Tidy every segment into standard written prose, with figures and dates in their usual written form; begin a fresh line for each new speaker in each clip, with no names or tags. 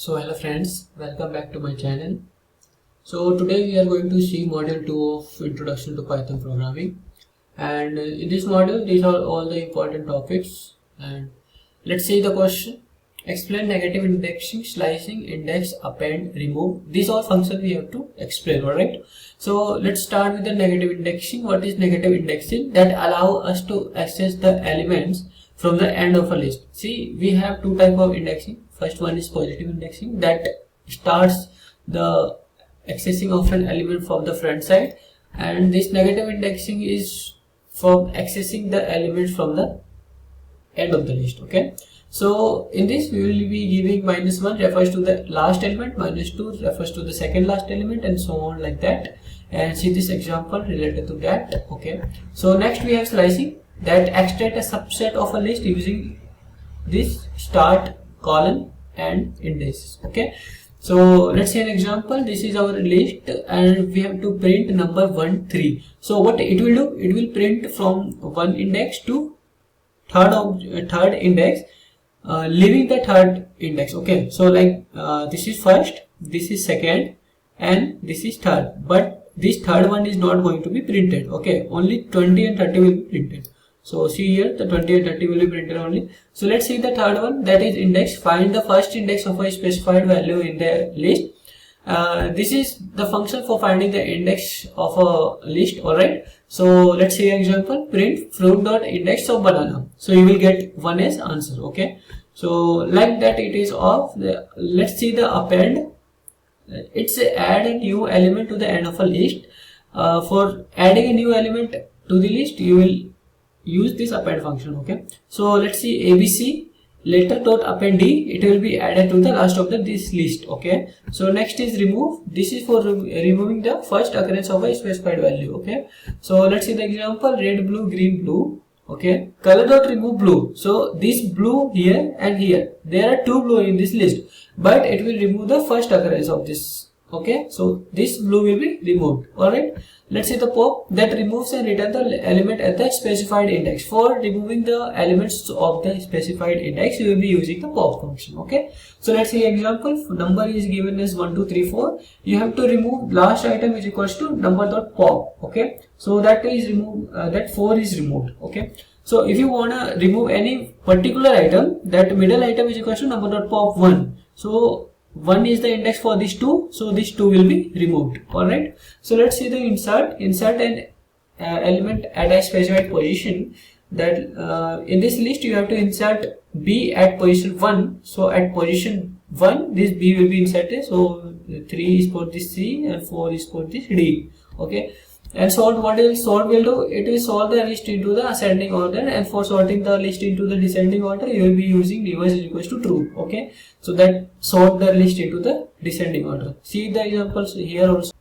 So hello friends, welcome back to my channel. So today we are going to see module 2 of Introduction to Python Programming, and in this module these are all the important topics. And let's see the question. Explain negative indexing, slicing, index, append, remove. These all functions we have to explain, alright? So let's start with the negative indexing. What is negative indexing? That allow us to access the elements from the end of a list. See, we have two type of indexing. First one is positive indexing, that starts the accessing of an element from the front side, and this negative indexing is from accessing the elements from the end of the list. Okay, so in this we will be giving -1 refers to the last element, -2 refers to the second last element, and so on like that. And see this example related to that. Okay, so next we have slicing, that extract a subset of a list using this start, colon, and indices. Okay, so let's see an example. This is our list and we have to print number 1 3. So what it will do, it will print from one index to third index, leaving the third index. Okay, so like this is first, this is second, and this is third, but this third one is not going to be printed. Okay, only 20 and 30 will be printed. So see here, the 20 and 30 will be printed only. So let's see the third one, that is index. Find the first index of a specified value in the list. This is the function for finding the index of a list. Alright, so let's see an example. Print fruit.index of banana. So you will get 1 as answer. Okay, so like that it is off. Let's see the append. It's add a new element to the end of a list. For adding a new element to the list, you will use this append function. Okay, so let's see ABC letter dot append D. It will be added to the last of this list. Okay, so next is remove. This is for removing the first occurrence of a specified value. Okay, so let's see the example. Red, blue, green, blue. Okay, color dot remove blue. So this blue here and here, there are two blue in this list, but it will remove the first occurrence of this. Okay, so this blue will be removed. Alright, let's see the pop, that removes and returns the element at the specified index. For removing the elements of the specified index, you will be using the pop function. Okay, so let's see example. Number is given as 1 2 3 4. You have to remove last item is equals to number dot pop. Okay, so that is removed, that 4 is removed. Okay, so if you wanna remove any particular item, that middle item is equals to number dot pop 1. So 1 is the index for this 2, so this 2 will be removed. Alright, so let's see the insert an element at a specified position. That in this list you have to insert B at position 1. So at position 1 this B will be inserted. So 3 is for this C and 4 is for this D. Okay, and sort, what will sort will do, it will sort the list into the ascending order, and for sorting the list into the descending order you will be using reverse is equals to true. Okay, so that sort the list into the descending order. See the examples here also.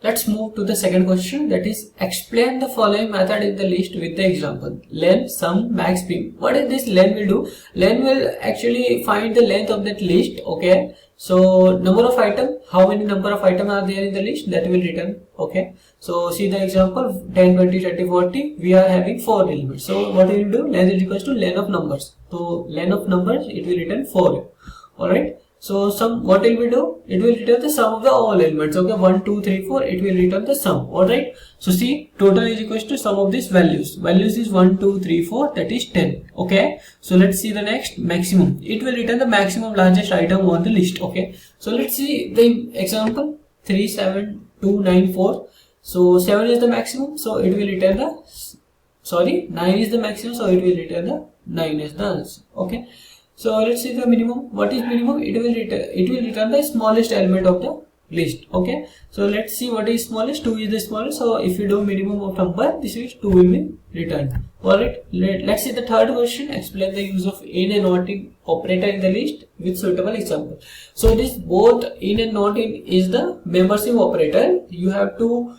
Let's move to the second question, that is explain the following method in the list with the example. Len, sum, max, bin. What is this len will do? Len will actually find the length of that list. Okay, so number of item, how many number of item are there in the list, that will return. Okay, so see the example, 10 20 30 40, we are having 4 elements. So what it will do, len is equals to len of numbers. So len of numbers, it will return 4. Alright, so sum, what it will do, it will return the sum of the all elements. Okay, 1 2 3 4, it will return the sum. Alright, so see, total is equals to sum of these values. Values is 1 2 3 4, that is 10. Okay, so let's see the next, maximum. It will return the maximum largest item on the list. Okay, so let's see the example, 3 7 2 9 4. So 7 is the maximum, so it will return the 9 is the maximum, so it will return the 9 as the answer. Okay, so let's see the minimum. What is minimum? It will return the smallest element of the list. Okay, so let's see what is smallest. 2 is the smallest, so if you do minimum of number, this is 2 will be returned. Alright, let's see the third question. Explain the use of in and not in operator in the list with suitable example. So this both in and not in is the membership operator. You have to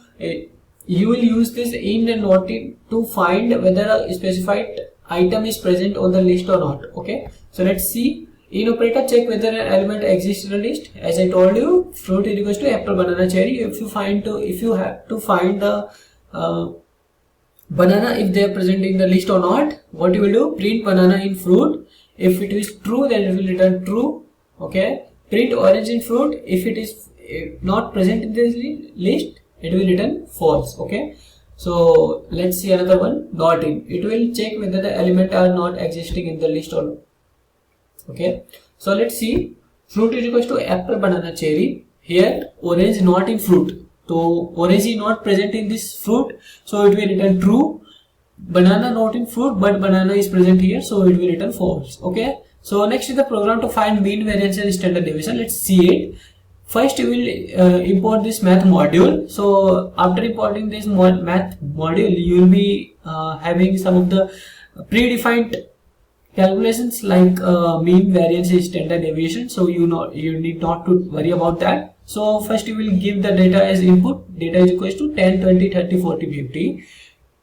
you will use this in and not in to find whether a specified item is present on the list or not. Okay, so let's see. In operator, check whether an element exists in a list. As I told you, fruit is equals to apple, banana, cherry. If you have to find the banana, if they are present in the list or not, what you will do, print banana in fruit. If it is true, then it will return true. Okay, print orange in fruit. If it is not present in this list, it will return false. Okay, so let's see another one, not in. It will check whether the element are not existing in the list or not. Okay, so let's see, fruit is equals to apple, banana, cherry. Here orange not in fruit, so orange is not present in this fruit, so it will return true. Banana not in fruit, but banana is present here, so it will return false. Okay, so next is the program to find mean, variance and standard deviation. Let's see it. First you will import this math module. So after importing this math module, you will be having some of the predefined calculations like mean, variance, standard deviation. So you need not to worry about that. So first you will give the data as input. Data is equals to 10, 20, 30, 40, 50.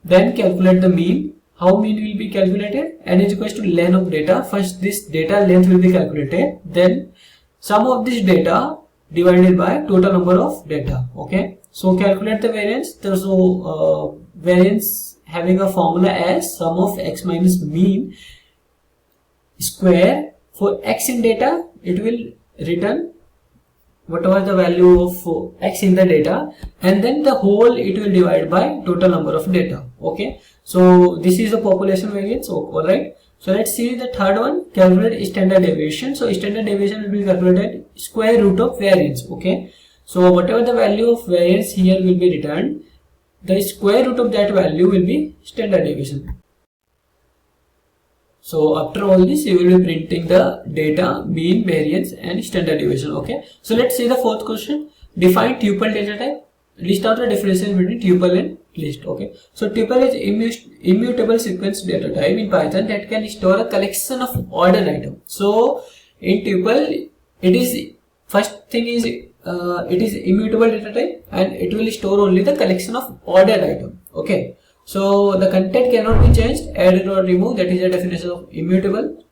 Then calculate the mean. How mean will be calculated? N is equals to length of data. First this data length will be calculated. Then sum of this data divided by total number of data. Okay, so calculate the variance. So variance having a formula as sum of x minus mean square. For x in data, it will return whatever the value of x in the data, and then the whole it will divide by total number of data. Okay, so this is the population variance. All right, so let's see the third one, calculate standard deviation. So standard deviation will be calculated square root of variance. Okay, so whatever the value of variance here will be returned, the square root of that value will be standard deviation. So after all this, you will be printing the data, mean, variance and standard deviation. Okay, so let's see the fourth question. Define tuple data type. List out the differences between tuple and list. Okay, so tuple is immutable sequence data type in Python that can store a collection of ordered items. So in tuple, it is first thing is it is immutable data type and it will store only the collection of ordered items. Okay, so the content cannot be changed, added or removed. That is the definition of immutable.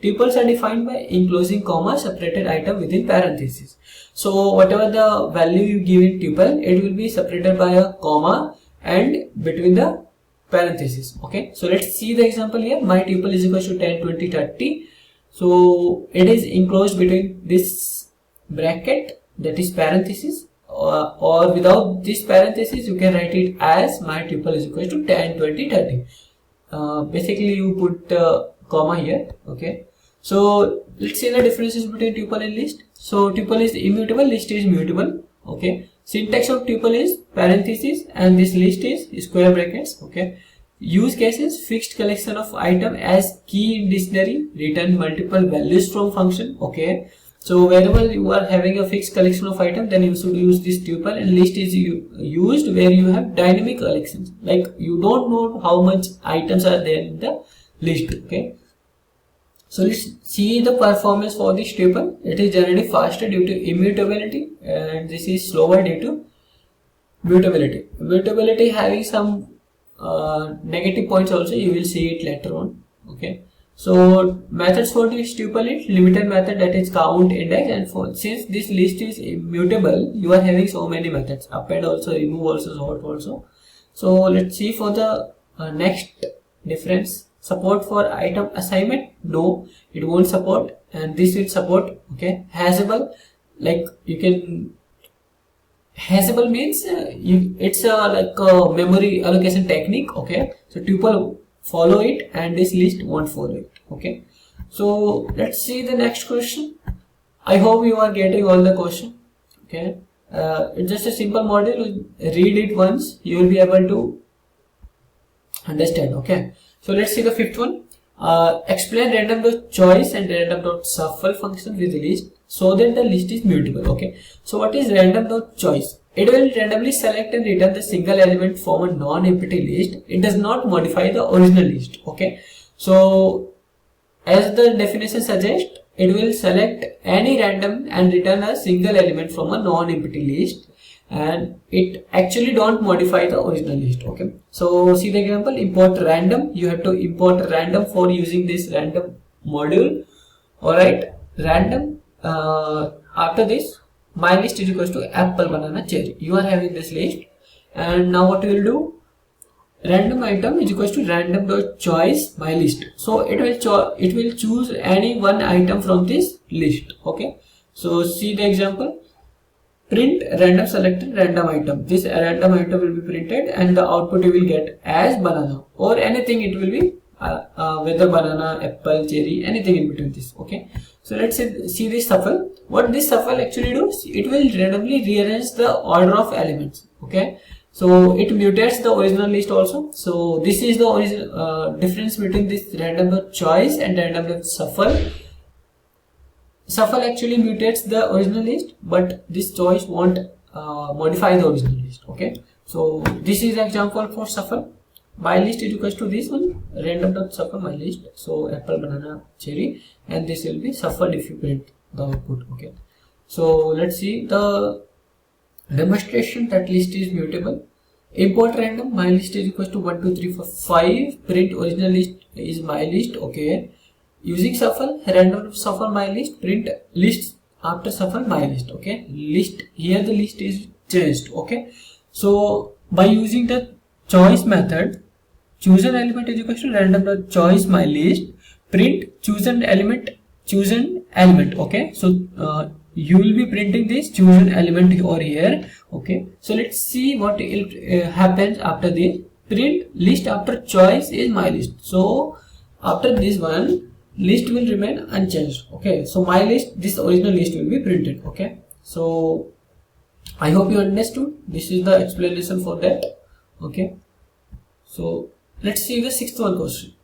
Tuples are defined by enclosing comma separated item within parentheses. So whatever the value you give in tuple, it will be separated by a comma and between the parentheses. Okay, so let's see the example here. My tuple is equal to 10, 20, 30. So it is enclosed between this bracket, that is parenthesis, or without this parenthesis you can write it as my tuple is equal to 10, 20, 30. Basically you put comma here. Okay, so let's see the differences between tuple and list. So tuple is immutable, list is mutable. Okay, syntax of tuple is parenthesis and this list is square brackets. Okay, use cases, fixed collection of item as key in dictionary, return multiple values from function. Okay, so wherever you are having a fixed collection of items, then you should use this tuple, and list is used where you have dynamic collections, like you don't know how much items are there in the list. Okay, so let's see the performance for this tuple. It is generally faster due to immutability, and this is slower due to mutability. Mutability having some negative points also, you will see it later on. Okay, so methods for this tuple is limited method, that is count, index, and for since this list is immutable, you are having so many methods, append also, remove also, sort also. So let's see for the next difference. Support for item assignment? No, it won't support, and this will support. Okay, haseable, like you can, haseable means it's like a memory allocation technique. Okay, so tuple follow it and this list won't follow it. Okay, so let's see the next question. I hope you are getting all the question. Okay, it's just a simple module. Read it once, you will be able to understand. Okay, so let's see the fifth one. Explain random.choice and random.shuffle function with the list so that the list is mutable. Okay, so what is random.choice? It will randomly select and return the single element from a non-empty list. It does not modify the original list. Okay, so as the definition suggests, it will select any random and return a single element from a non-empty list, and it actually don't modify the original list. Okay, so see the example, import random. You have to import random for using this random module. Alright, random, after this my list is equals to apple, banana, cherry. You are having this list, and now what you will do, random item is equals to random.choice my list. So it will choose any one item from this list. Okay, So see the example. Print random selected random item. This random item will be printed and the output you will get as banana or anything. It will be whether banana, apple, cherry, anything in between this. Okay. So let's see this shuffle. What this shuffle actually does, it will randomly rearrange the order of elements. Okay. So it mutates the original list also. So this is the original difference between this random choice and random shuffle. Shuffle actually mutates the original list, but this choice won't modify the original list. Okay, so this is example for shuffle. My list is equals to this one, random.shuffle my list. So apple, banana, cherry, and this will be shuffled if you print the output. Okay, so let's see the demonstration that list is mutable. Import random, my list is equals to 1 2 3 4 5. Print original list is my list. Okay. Using shuffle, random shuffle my list, print list after shuffle my list. Okay, list here the list is changed. Okay, so by using the choice method, chosen element is equal to random dot choice my list, print chosen element. Okay, so you will be printing this chosen element over here. Okay, so let's see what happens after this. Print list after choice is my list. So after this one, list will remain unchanged. Okay, so my list, this original list will be printed. Okay, so I hope you understood. This is the explanation for that. Okay, so let's see the sixth one question.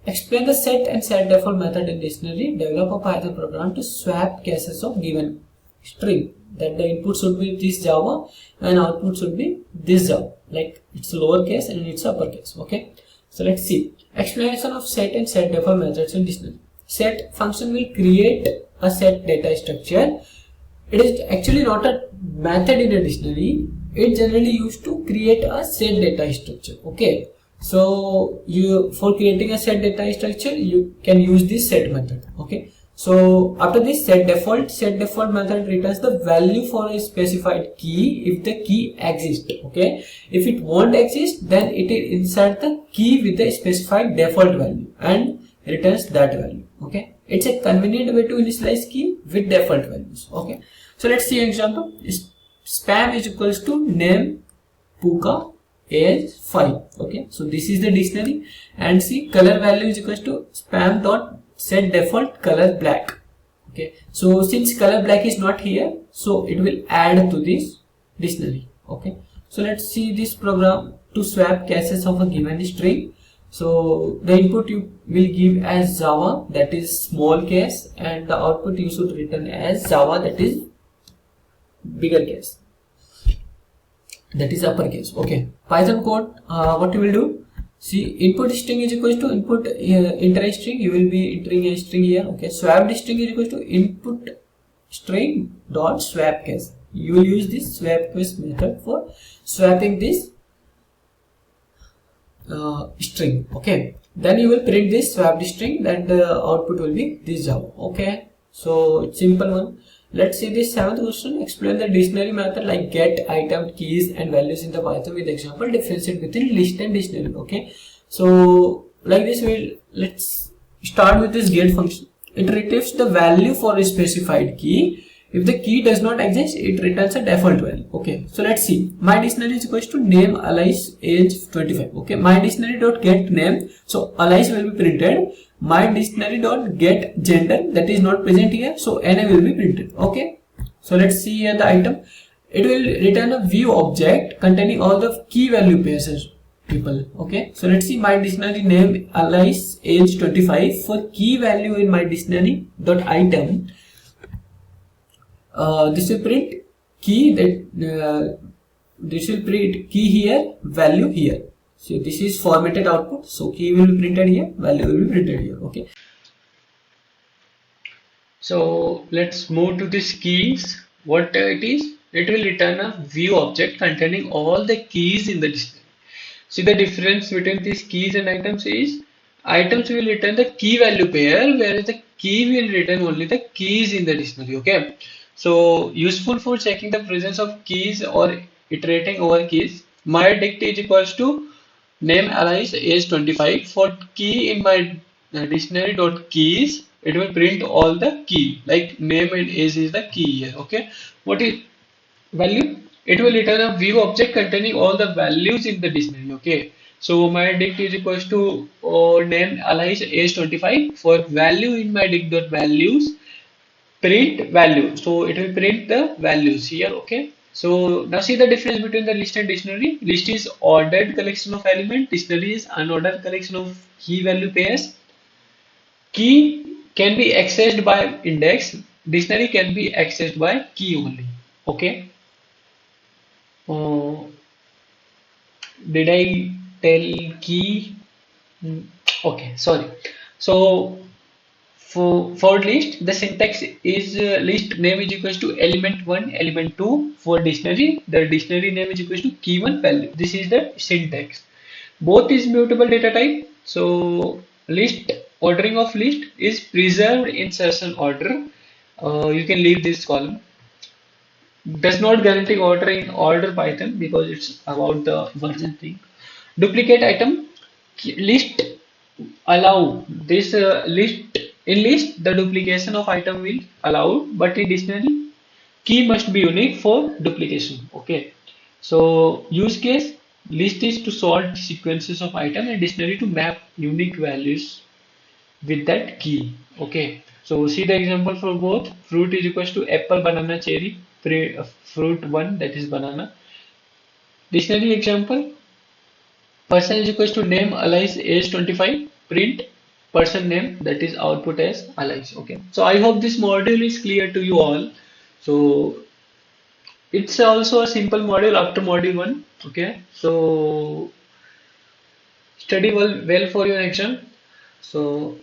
Explain the set and set default method in dictionary. Develop a Python program to swap cases of given string, that the input should be this Java and output should be this Java, like it's lowercase and it's uppercase. Okay, so let's see. Explanation of set and set default methods in dictionary. Set function will create a set data structure. It is actually not a method in a dictionary. It generally used to create a set data structure. Okay, so you for creating a set data structure you can use this set method. Okay, so after this set default method returns the value for a specified key if the key exists. Okay, if it won't exist, then it will insert the key with the specified default value and returns that value. Okay, it's a convenient way to initialize key with default values. Okay, so let's see an example. Spam is equals to name puka age 5. Okay, so this is the dictionary, and see color value is equals to spam dot set default color black. Okay, so since color black is not here, so it will add to this dictionary. Okay, so let's see this program to swap cases of a given string. So the input you will give as Java, that is small case, and the output you should return as Java, that is bigger case, that is uppercase. Okay, Python code, what you will do, see input string is equals to input enter a string, you will be entering a string here. Okay, swap string is equals to input string dot swap case. You will use this swap case method for swapping this string. Okay, then you will print this swapped string, then the output will be this Java. Okay, so it's simple one. Let's see this seventh question. Explain the dictionary method like get, item, keys and values in the Python with example. Differentiate between list and dictionary. Okay, so like this, let's start with this get function. It retrieves the value for a specified key. If the key does not exist, it returns a default value. Okay, so let's see. My dictionary is equals to name alias age 25. Okay, my dictionary dot get name, so alias will be printed. My dictionary dot get gender, that is not present here, so NA will be printed. Okay, so let's see here the item. It will return a view object containing all the key value pairs people. Okay, so let's see my dictionary name alias age 25 for key value in my dictionary dot item. This will print key, that this will print key here, value here. So this is formatted output, so key will be printed here, value will be printed here. Okay, so let's move to this keys. What it is, it will return a view object containing all the keys in the dictionary. See the difference between these keys and items is, items will return the key value pair, whereas the key will return only the keys in the dictionary. Okay, so useful for checking the presence of keys or iterating over keys. My dict is equals to name alias age 25 for key in my dictionary dot keys, it will print all the key, like name and age is the key here. Okay, what is value? It will return a view object containing all the values in the dictionary. Okay, so my dict is equals to name alias age 25. For value in my dict dot values, print value, so it will print the values here. Okay, so now see the difference between the list and dictionary. List is ordered collection of element, dictionary is unordered collection of key value pairs. Key can be accessed by index, dictionary can be accessed by key only. Okay, uh, did I tell key? Okay, sorry. So for list, the syntax is list name is equals to element 1, element 2. For dictionary, the dictionary name is equals to key 1 value. This is the syntax. Both is mutable data type. So list, ordering of list is preserved in certain order. You can leave this column. Does not guarantee order in order Python because it's about the version thing. Duplicate item list allow this list in list the duplication of item will allow, but in dictionary key must be unique for duplication. Okay, so use case, list is to sort sequences of item and dictionary to map unique values with that key. Okay, so see the example for both. Fruit is equals to apple, banana, cherry. Fruit 1, that is banana. Dictionary example, person is equals to name alias age 25, print person name, that is output as alias. Okay, so I hope this module is clear to you all. So it's also a simple module after module 1. Okay, so study well for your exam. So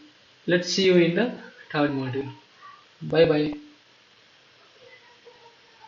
let's see you in the third module. Bye bye.